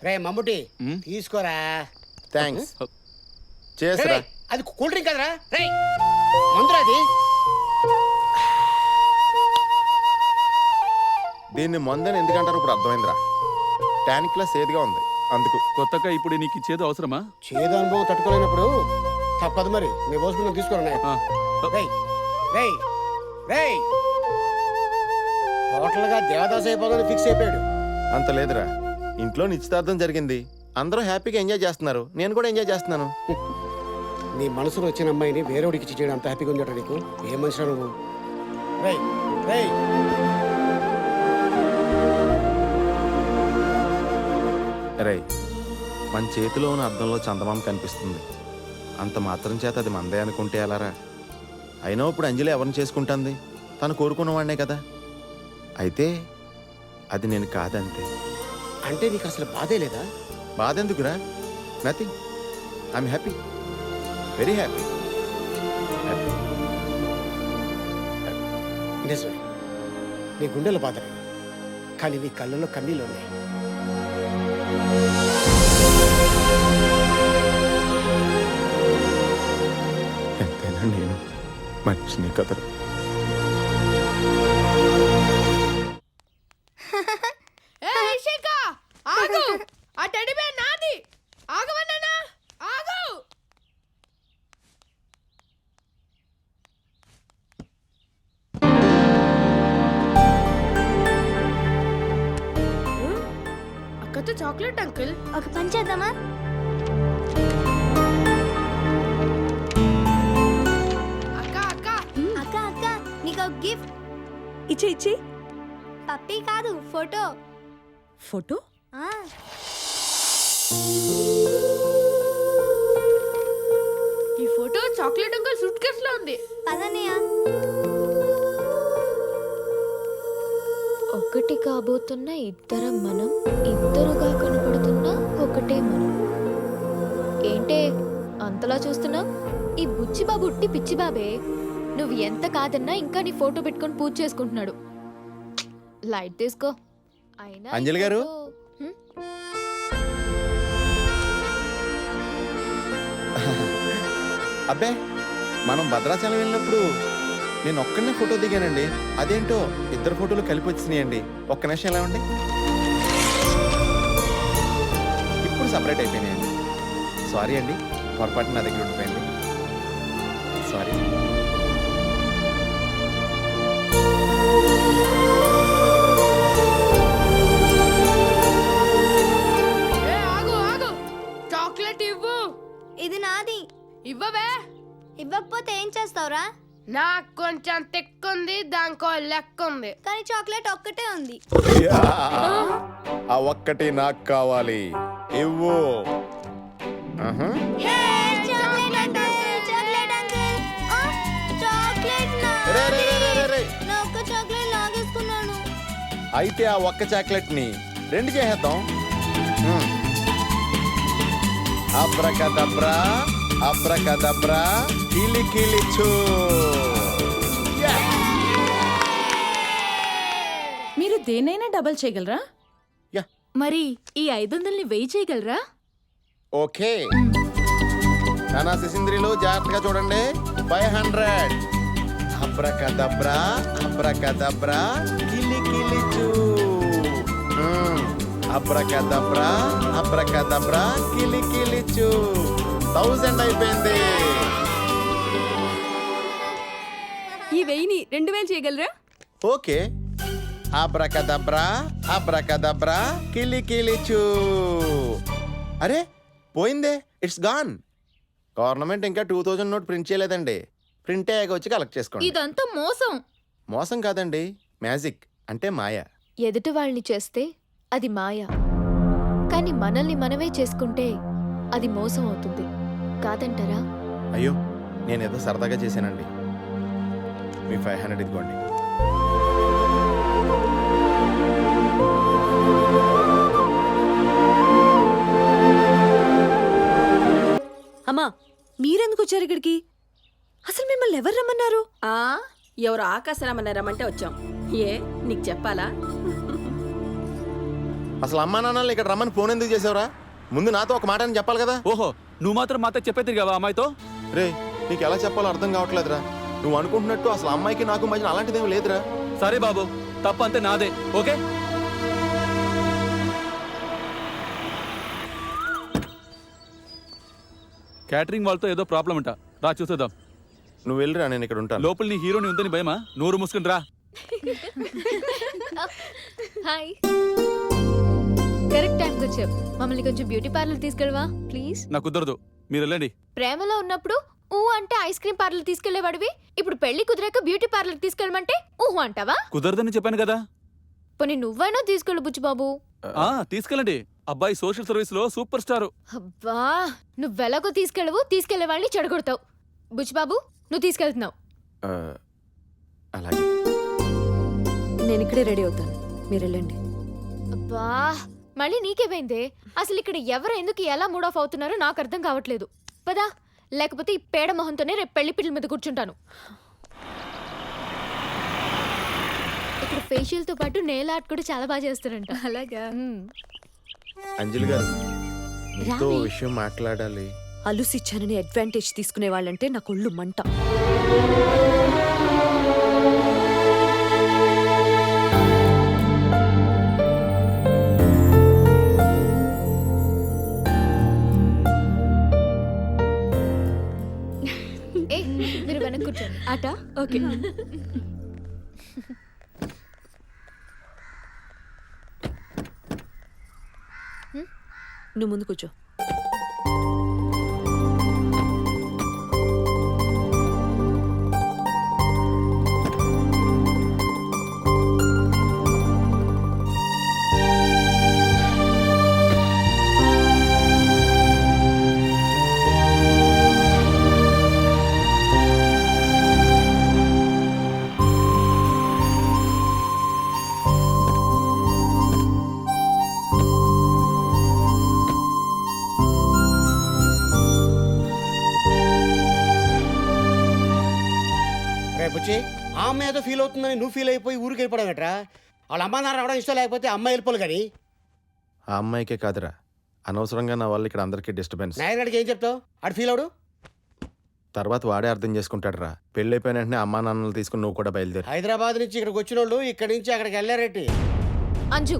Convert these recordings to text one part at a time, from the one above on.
రే మమ్ముటి తీసుకోరా. థ్యాంక్స్. చేసరా. అది cool drink కదరా రే, మందురా అది. దీన్ని మందని ఎందుకంటారు ఇప్పుడు అర్థమైందిరా. టానిక్ లా సేదుగా ఉంది అందుకు. కొత్తగా ఇప్పుడు నీకు ఇచ్చేది అవసరమా? చేదు అనుభవం తట్టుకోలేనప్పుడు తప్పదు మరి. నీ పోసుకుని తీసుకోరా. టోటల్ గా దేవదాస్ అయిపోదని ఫిక్స్ అయిపోయాడు. అంత లేదురా, ఇంట్లో నిశ్చితార్థం జరిగింది, అందరూ హ్యాపీగా ఎంజాయ్ చేస్తున్నారు, నేను కూడా ఎంజాయ్ చేస్తున్నాను. నీ మనసులో వచ్చిన అమ్మాయిని వేరేవాడికి ఇచ్చి చేయడం అంత హ్యాపీగా ఉందట నీకు. ఏం మనిషిరా నువ్వు? రేయ్ రేయ్ రే, మన చేతిలో ఉన్న అద్దంలో చందమామ కనిపిస్తుంది, అంత మాత్రం చేత అది మందే అనుకుంటే ఎలారా? అయినా ఇప్పుడు అంజలి ఎవరిని చేసుకుంటుంది? తను కోరుకున్నవాడినే కదా. అయితే అది నేను కాదంతే. అంటే నీకు అసలు బాధే లేదా? బాధ ఎందుకురా? Nothing. I'm happy, very happy. నిజమే, నీ గుండెల బాధ కానీ నీ కళ్ళల్లో కన్నీళ్ళు ఉన్నాయి. ఎంతైనా నేను మనిషిని కదరు. అక్కతో చాక్లెట్ అంకుల్. ఒక పని చేద్దామా? అక్క అక్క అక్క అక్క నీకు ఒక గిఫ్ట్. ఇచ్చే పప్పీ కాదు, ఫోటో. ఫోటో? ఈ photo chocolate uncle suit case లో ఉంది. పదనయ్య. ఒకటి కాబోతున్న ఇద్దరం మనం, ఇద్దరుగా కనపడుతున్న ఒకటే మనం. ఏంటే అంతలా చూస్తున్నా? ఈ బుచ్చిబాబు ఉట్టి పిచ్చిబాబే. నువ్వు ఎంత కాదన్నా ఇంకా నీ ఫోటో పెట్టుకొని పూజ చేసుకుంటున్నాడు. లైట్ తీసుకో. అయినా అంజలి గారు? అబ్బే, మనం భద్రాచలం వెళ్ళినప్పుడు నేను ఒక్కడనే ఫోటో దిగానండి. అదేంటో ఇద్దరు ఫోటోలు కలిపి వచ్చినాయండి. ఒక్క నిమిషం ఎలా ఉండి ఇప్పుడు సపరేట్ అయిపోయినాయండి. సారీ అండి, పొరపాటు నా దగ్గర ఉండిపోయింది. సారీ. ఆగు ఆగు, చాక్లెట్ ఇవ్వు. ఇది నాది. ఇవ్వవే. ఇవ్వకపోతే ఏం చేస్తావురా? నాకు కొంచెం తెక్కుంది, దానికో లెక్క ఉంది. కానీ చాక్లెట్ ఒక్కటే ఉంది. ఆ ఒక్కటి నాకు కావాలి, ఇవ్వు. అయితే ఆ ఒక్క చాక్లెట్ ని రెండు చేసేద్దాం. అబ్రకదబ్రా అబ్రకదబ్రా కిలి కిలిచు. మీరు దేనైనా డబల్ చేయగలరా? యా. మరి ఈ 500ని 1000 చేయగలరా? ఓకే. నానా శిశింద్రిలు జాగ్రత్తగా చూడండి. 500. అబ్రకదబ్రా అబ్రకదబ్రా కిలి కిలిచు. అబ్రకదబ్రా అబ్రకదబ్రా కిలి కిలిచు. 1000 అయిపోయింది. ఈ 1000ని 2000 చేయగలరా? ఓకే. అబ్రకదబ్రా అబ్రకదబ్రా కిలి కిలిచు. అరే పోయిందే, ఇట్స్ గాన్. గవర్నమెంట్ ఇంకా 2000 నోట్ ప్రింట్ చేయలేదండి. ప్రింట్ అయ్యాక వచ్చి కలెక్ట్ చేసుకోండి. ఇదంతా మోసం. మోసం కాదండి, మ్యాజిక్ అంటే మాయ. ఎదుటి వాళ్ళని చేస్తే అది మాయ, కానీ మనల్ని మనమే చేసుకుంటే అది మోసం అవుతుంది. కాదంటారా? అయ్యో, నేనేదో సరదాగా చేశానండి. మీ 500 ఇదిగోండి. అమ్మా, మీరెందుకు వచ్చారు ఇక్కడికి? అసలు మిమ్మల్ని ఎవరు రమ్మన్నారు? ఎవరు ఆకాశరామన్న రమ్మంటే వచ్చాం. ఏ నీకు చెప్పాలా? అసలు అమ్మా నాన్నలు ఇక్కడ రమ్మని ఫోన్ ఎందుకు చేసావురా? ముందు నాతో ఒక మాట అని చెప్పాలి కదా. ఓహో, నువ్వు మాత్రం మాతో చెప్పే తిరిగావా అమ్మాయితో? రే, నీకు ఎలా చెప్పాలో అర్థం కావట్లేదురా. నువ్వు అనుకుంటున్నట్టు అసలు అమ్మాయికి నాకు మధ్యన అలాంటిదేం లేదురా. సరే బాబు, తప్పు అంతే నాదే. ఓకే, క్యాటరింగ్ వాళ్ళతో ఏదో ప్రాబ్లం అంట. రా చూసేద్దాం. నువ్వు వెళ్ళిరా, నేను ఇక్కడ ఉంటాను. లోపల నీ హీరోని ఉందని భయమా? నోరు మూసుకుని రా. హాయ్, కరెక్ట్ టైంకి వచ్చావు. మమ్మల్ని కొంచెం బ్యూటీ పార్లర్ తీసుకెళ్ళవా ప్లీజ్? నాకు కుదరదు, మీరు వెళ్ళండి. ప్రేమలో ఉన్నప్పుడు ఊ అంటే ఐస్ క్రీమ్ పార్లర్ తీసుకెళ్లేవాడివి, ఇప్పుడు పెళ్లి కుదిరాక బ్యూటీ పార్లర్ తీసుకెళ్ళమంటే ఊహు అంటావా? కుదరదని చెప్పాను కదా. పోనీ నువ్వైనా తీసుకెళ్ళు బుచ్చిబాబు. తీసుకెళ్ళండి. అబ్బాయి సోషల్ సర్వీస్ లో సూపర్ స్టార్. అబ్బా, నువ్వెలాగో తీసుకెళ్ళవు, తీసుకెళ్లే వాళ్ళని చెడగొడతావు. బుచ్చిబాబు, నువ్వు తీసుకెళ్తున్నావు. అలాగే. నేను ఇక్కడే రెడీ అవుతాను, మీరు వెళ్ళండి. అబ్బా, మళ్ళీ నీకేమైందే? అసలు ఇక్కడ ఎవరు ఎందుకు ఎలా మూడ్ ఆఫ్ అవుతున్నారో నాకు అర్థం కావట్లేదు. పదా, లేకపోతే ఈ పేడ మొహంతోనే రేపు పెళ్లి పిల్లల మీద కూర్చుంటాను. ఇక్కడ ఫేషియల్ తో పాటు నెయిల్ ఆర్ట్ కూడా చాలా బాగా చేస్తారంట. అలాగా? అంజలి గారు, మీతో విషయం మాట్లాడాలి. అలుసిచ్చానని అడ్వాంటేజ్ తీసుకునే వాళ్ళంటే నాకు ఒళ్ళు మంట. ఏ, మీరు వెనక్కి కూర్చోండి. ఆట ఓకే. నువ్వు ముందు కూర్చో. రేపొచ్చి ఆ అమ్మాయి ఏదో ఫీల్ అవుతుందని నువ్వు ఫీల్ అయిపోయి ఊరికి వెళ్ళిపోవడం గట్రా. వాళ్ళ అమ్మ నాన్న రావడం ఇష్టం లేకపోతే అమ్మాయి వెళ్ళిపోలు కానీ. ఆ అమ్మాయికే కాదురా, అనవసరంగా నా వల్ల ఇక్కడ అందరికీ డిస్టర్బెన్స్. నాయనడికి ఏం చెప్తావు? ఆడు ఫీల్ అవడు. తర్వాత వాడే అర్థం చేసుకుంటాడు రా. పెళ్ళైపోయిన వెంటనే అమ్మా నాన్నలు తీసుకుని నువ్వు కూడా బయలుదేరు. హైదరాబాద్ నుంచి ఇక్కడికి వచ్చిన వాళ్ళు ఇక్కడి నుంచి అక్కడికి వెళ్ళారేంటి? అంజు,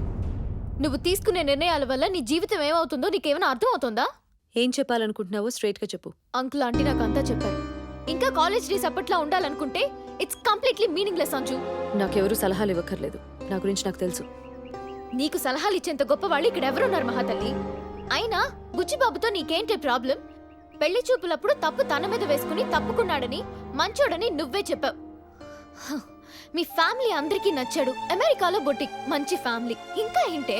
నువ్వు తీసుకునే నిర్ణయాల వల్ల నీ జీవితం ఏమవుతుందో నీకేమైనా అర్థం అవుతుందా? ఏం చెప్పాలనుకుంటున్నావో స్ట్రైట్ గా చెప్పు. అంకుల్ ఆంటీ నాకు అంతా చెప్పారు. ఇంకా కాలేజ్ డేస్ అప్పట్లో ఉండాలనుకుంటే ఇట్స్ కంప్లీట్లీ మీనింగ్లెస్ అంజు. నాకెవరూ సలహాలు ఇవ్వక్కర్లేదు, నా గురించి నాకు తెలుసు. నీకు సలహాలు ఇచ్చేంత గొప్ప వాళ్ళు ఇక్కడ ఎవరున్నారు మహాతల్లి? అయినా బుచ్చిబాబుతో నీకేంటి ప్రాబ్లం? పెళ్లి చూపులప్పుడు తప్పు తన మీద వేసుకుని తప్పుకున్నాడని, మంచోడని నువ్వే చెప్పావు. హ, మీ ఫ్యామిలీ అందరికీ నచ్చాడు. అమెరికాలో బొటిక్, మంచి ఫ్యామిలీ. ఇంకా ఏంటే?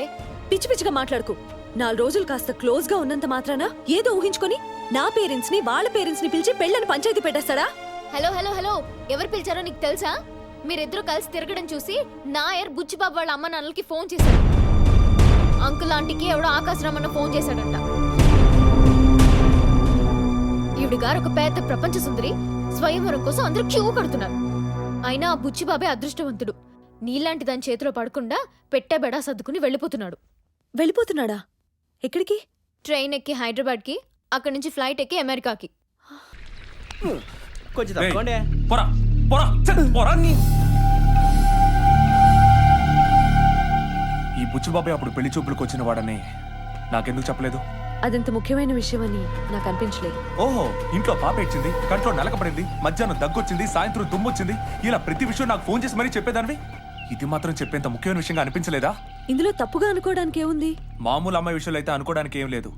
పిచ్చి పిచ్చిగా మాట్లాడుకో. 4 రోజులు కాస్త క్లోజ్ గా ఉన్నంత మాత్రాన ఏదో ఊహించుకొని నా పేరెంట్స్ ని వాళ్ళ పేరెంట్స్ ని పిలిచి పెళ్ళని పంచాయతీ పెట్టేస్తాడా? హలో హలో హలో, ఎవరు పిలిచారో నీకు తెలుసా? మీరిద్దరూ కలిసి తిరగడం చూసి నాయర్ బుచ్చిబాబు వాళ్ళ అమ్మ నాన్నలకి ఫోన్ చేశాడు. అంకుల్ ఆంటీకి ఎవడో ఆకాశరామన్న ఫోన్ చేశాడంట. ఈవిడ గారు ఒక పెద్ద ప్రపంచ సుందరి, స్వయంవరం కోసం అందరూ క్యూ కడుతున్నారు. అయినా ఆ బుచ్చిబాబే అదృష్టవంతుడు. నీలాంటి దాని చేతిలో పడకుండా పెట్టే బెడా సర్దుకుని వెళ్ళిపోతున్నాడు. వెళ్ళిపోతున్నాడా? ఎక్కడికి? ట్రైన్ ఎక్కి హైదరాబాద్కి, అక్కడి నుంచి ఫ్లైట్ ఎక్కి అమెరికాకి. కొంచెం తప్పండి. పోరా పోరా పోరా. ఈ బుచ్చిబాబాయ్ అప్పుడు పెళ్లి చూపులకు వచ్చిన వాడని నాకెందుకు చెప్పలేదు? అదంత ముఖ్యమైన విషయమని నాకు అనిపించలేదు. ఓహో, ఇంట్లో పాప ఇచ్చింది, కంట్లో నలకపడింది, మధ్యాహ్నం దగ్గొచ్చింది, సాయంత్రం తుమ్మొచ్చింది, ఇలా ప్రతి విషయం నాకు ఫోన్ చేసి మరీ చెప్పేదానివి. ఇది మాత్రం చెప్పేంత ముఖ్యమైన విషయంగా అనిపించలేదా? ఇందులో తప్పుగా అనుకోవడానికి ఏముంది? మామూలు అమ్మాయి విషయంలో అయితే అనుకోవడానికి ఏం లేదు,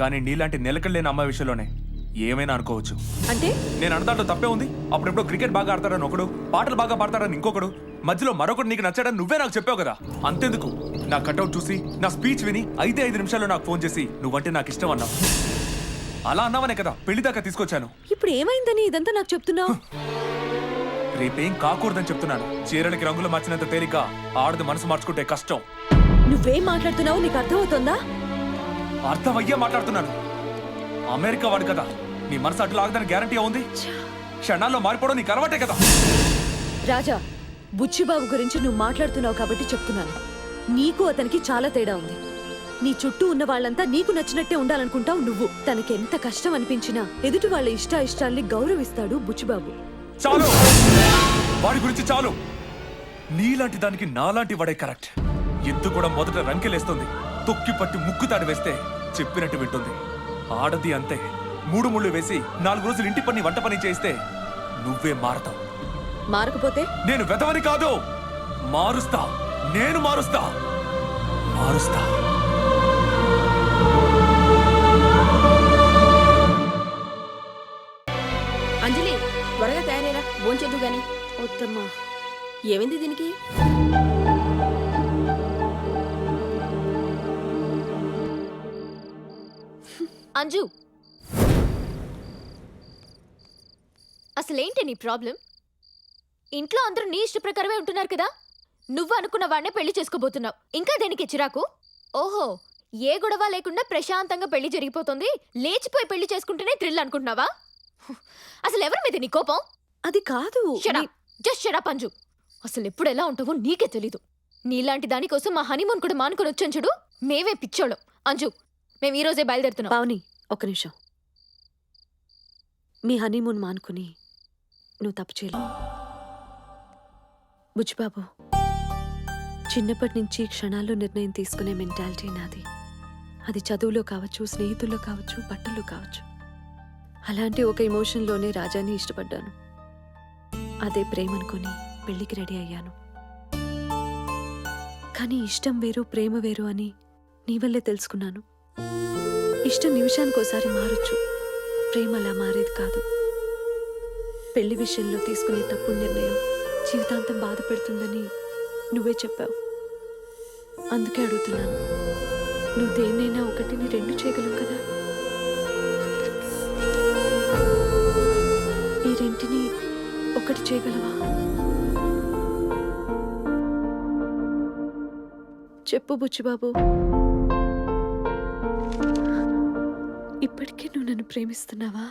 కానీ నీలాంటి నిలకడలేని అమ్మాయి విషయంలోనే ఏమైనా అనుకోవచ్చు. అంటే నేను అనదాంట్లో తప్పే ఉంది. అప్పుడెప్పుడో క్రికెట్ బాగా ఆడతాడని ఒకడు, పాటలు బాగా పాడతాడని ఇంకొకడు, మధ్యలో మరొకడు నీకు నచ్చాడని నువ్వే నాకు చెప్పావు కదా. అంతెందుకు, నా కట్అవుట్ చూసి నా స్పీచ్ విని 5 నిమిషాల్లో నాకు ఫోన్ చేసి నువ్వంటే నాకు ఇష్టం అన్నావు. అలా అన్నావనే కదా పెళ్లి దాకా తీసుకొచ్చాను. ఇప్పుడు ఏమైందని ఇదంతా నాకు చెప్తున్నావు? రేపేం కాకూడదని చెప్తున్నాను. చీరలకి రంగులు మార్చినంత తేలిక ఆడది మనసు మార్చుకుంటే కష్టం. నువ్వేం మాట్లాడుతున్నావు నీకు అర్థమవుతుందా? అర్థమయ్యే మాట్లాడుతున్నాను. అమెరికా వాడు కదా, నీ మనసు అటు లాగదని గ్యారంటీ ఉంది. క్షణాల్లో మారిపోవడం నీకు అలవాటే కదా. రాజా, బుచ్చిబాబు గురించి నువ్వు మాట్లాడుతున్నావు కాబట్టి చెప్తున్నాను. నీకు అతనికి చాలా తేడా ఉంది. నీ చుట్టూ ఉన్న వాళ్ళంతా నీకు నచ్చినట్టే ఉండాలనుకుంటావు నువ్వు. తనకి ఎంత కష్టం అనిపించినా ఎదుటి వాళ్ళ ఇష్టాయిష్టాల్ని గౌరవిస్తాడు బుచ్చిబాబు. చాలు, వాడి గురించి చాలు. నీలాంటి దానికి నాలాంటి వాడే కరెక్ట్. ఎద్దు కూడా మొదట రంకెలేస్తుంది, తొక్కి పట్టి ముక్కు తాడు వేస్తే చెప్పినట్టు వింటుంది. ఆడది అంతే. 3 ముళ్ళు వేసి 4 రోజులు ఇంటి పని వంట పని చేస్తే నువ్వే మారతావు. మారకపోతే నేను వెతవని కాదు, మారుస్తా. నేను మారుస్తా. అంజలి త్వరగా తయారైరా, భోంచేద్దు గాని. వద్దమ్మా. ఏమైంది దీనికి? అంజు, అసలేంటి నీ ప్రాబ్లం? ఇంట్లో అందరూ నీ ఇష్ట ప్రకారమే ఉంటున్నారు కదా. నువ్వు అనుకున్న వాడినే పెళ్లి చేసుకోబోతున్నావు. ఇంకా దేనికి చిరాకు? ఓహో, ఏ గొడవ లేకుండా ప్రశాంతంగా పెళ్లి జరిగిపోతుంది, లేచిపోయి పెళ్లి చేసుకుంటేనే థ్రిల్ అనుకుంటున్నావా? అసలు ఎవరి మీద నీ కోపం? అది కాదు. Just shut up Anju. అసలు ఎప్పుడు ఎలా ఉంటావో నీకే తెలీదు. నీలాంటి దానికోసం మా హనీమూన్ కూడా మానుకొని వచ్చాను చూడు. మేమే పిచ్చోళ్ళం. అంజు, మేము ఈ రోజే బయలుదేరుతున్నాం. పావని, ఒక్క నిమిషం. మీ హనీమూన్ మానుకుని నువ్వు తప్పు చేయలేవు. బుచ్చిబాబు, చిన్నప్పటి నుంచి క్షణాల్లో నిర్ణయం తీసుకునే మెంటాలిటీ నాది. అది చదువులో కావచ్చు, స్నేహితుల్లో కావచ్చు, బట్టల్లో కావచ్చు. అలాంటి ఒక ఎమోషన్లోనే రాజాని ఇష్టపడ్డాను. అదే ప్రేమ అనుకుని పెళ్లికి రెడీ అయ్యాను. కానీ ఇష్టం వేరు, ప్రేమ వేరు అని నీ వల్లే తెలుసుకున్నాను. ఇష్టం నిమిషానికోసారి మారొచ్చు, ప్రేమ అలా మారేది కాదు. పెళ్లి విషయంలో తీసుకునే తప్పుడు నిర్ణయం జీవితాంతం బాధ పెడుతుందని నువ్వే చెప్పావు. అందుకే అడుగుతున్నాను, నువ్వు దేన్నైనా ఒకటిని 2 చేయగలవు కదా. ఈ 2ని 1 చేయగలవా? చెప్పు బుచ్చిబాబు. ఇప్పటికే నువ్వు నన్ను ప్రేమిస్తున్నావా?